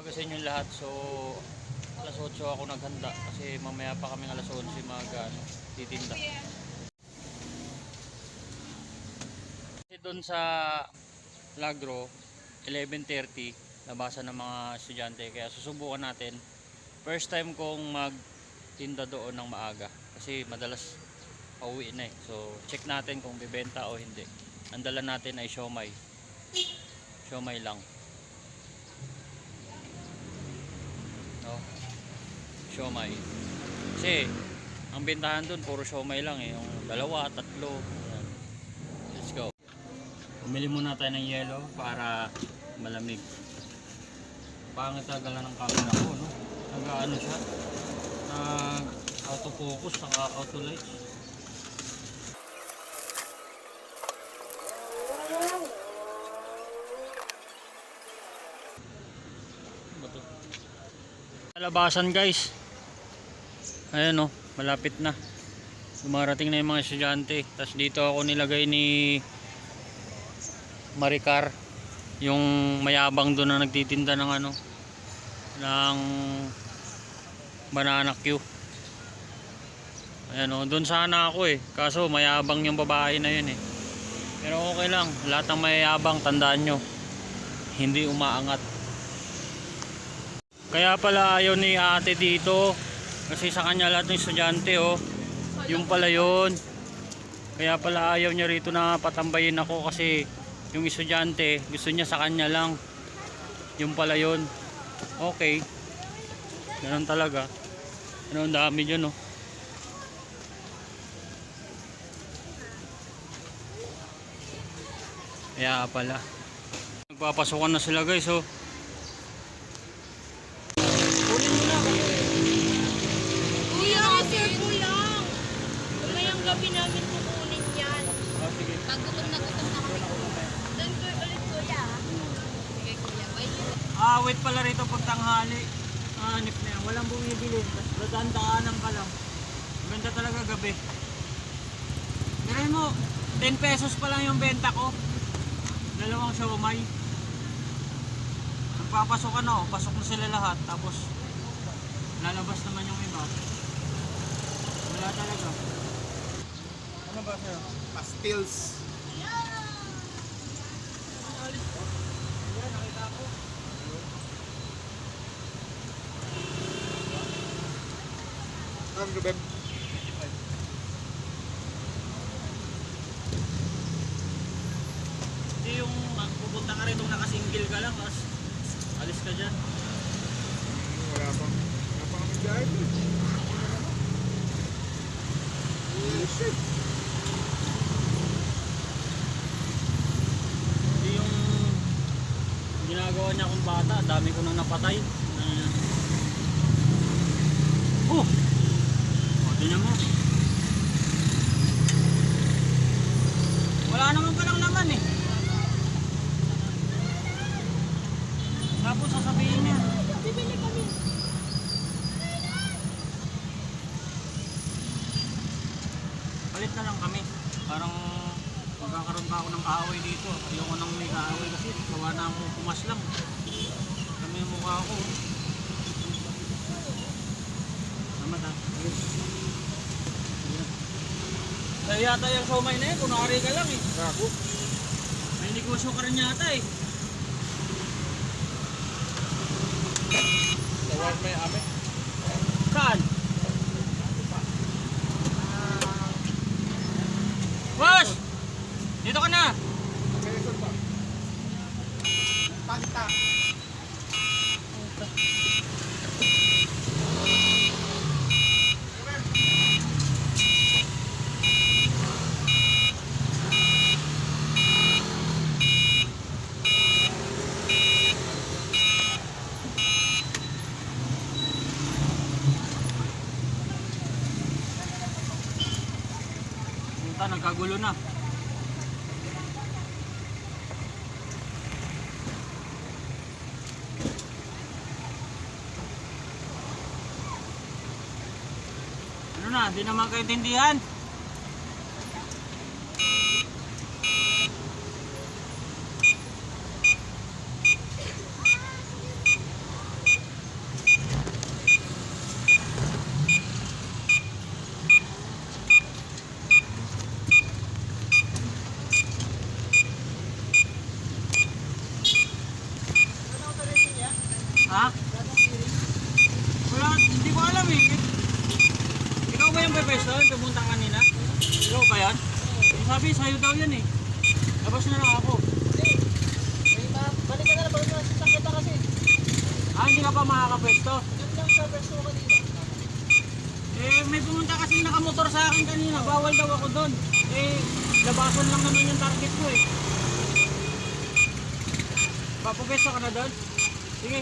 umaga sa inyo lahat. So, alas 8 ako naghanda kasi mamaya pa kaming alas 11 titinda. Kasi doon sa Lagro, 11:30, labasan ng mga estudyante. Kaya susubukan natin. First time kong magtinda doon ng maaga kasi madalas pauwi na eh. So, check natin kung bibenta o hindi. Ang dala natin ay siomay. Siomay lang. No? Siomay. Kasi ang bentahan doon puro siomay lang eh, yung dalawa, tatlo. Ayan. Let's go. Bumili muna tayo ng yelo para malamig. Pangit talaga ng camera ko, no? Nag-ano siya? Autofocus saka auto lights. Labasan guys. Ayan oh, malapit na. Dumarating na yung mga estudyante. Tapos dito ako nilagay ni Maricar, yung mayabang doon na nagtitinda ng ano, ng banana Q. Ayan oh, doon sana ako eh. Kaso mayabang yung babae na yun eh. Pero okay lang, lahat ng mayabang tandaan nyo, hindi umaangat. Kaya pala ayaw ni ate dito kasi sa kanya lahat ng estudyante oh. Yung pala yun. Kaya pala ayaw niya rito na patambayin ako kasi yung estudyante gusto niya sa kanya lang. Yung pala yun. Okay. Ganun talaga. Ano, ang dami dyan oh. Kaya pala. Nagpapasukan na sila guys oh. Gabi namin kukunin yan. Oh, sige. Pag gutom na kami. Doon ko ulit kuya. Sige kuya, bye. Wait pala rito pag tanghali. Hanip na yan. Walang bumibili. Dadaan-daanan ka lang. Ganda talaga gabi. Miray mo, 10 pesos pa lang yung benta ko. Dalawang siomay. Nagpapasok ka na oh. Pasok na sila lahat. Tapos lalabas naman yung iba. Wala talaga. Ano ba sir? Pastils. Nakita ko. Ang gabem. Hindi yung pupunta ka rin nung nakasingle ka lang tapos alis ka dyan. Wala pang kami dyan. Shit. Hindi yung ginagawa niya akong bata, dami ko nang napatay. Oh! Tingnan mo. Wala naman palang laman eh. Tapos sasabihin niya. Bibili kami. Palit na lang kami. Parang magkakaroon pa ako ng kaaway dito. Ayoko nang may kaaway kasi gawa na ako pumas lang. Kami yung mukha ko. Naman ha. Kaya yata yung siomay na yun, kunwari ka lang eh. Ako. May negosyo ka rin yata eh. Tawag may ame. Saan? Boss! Dito ka na! Quezon pa. Pakita. Nagkagulo na. Ano na, di naman kayo tindihan. Ha? Wala, hindi ko alam eh. Ikaw ba yung pepesto? Yung pumunta kanina? Ikaw ba yan? Sabi, sa'yo daw yan eh. Labas na lang ako. Balik ka na lang, balik ka na. Sakit na kasi. Hindi ka pa makakapwesto? Yan lang sa verso ko kanina. May pumunta kasing nakamotor sa akin kanina. Bawal daw ako doon. Labasan lang naman yung target ko eh. Papupwesto ka na doon? Sige.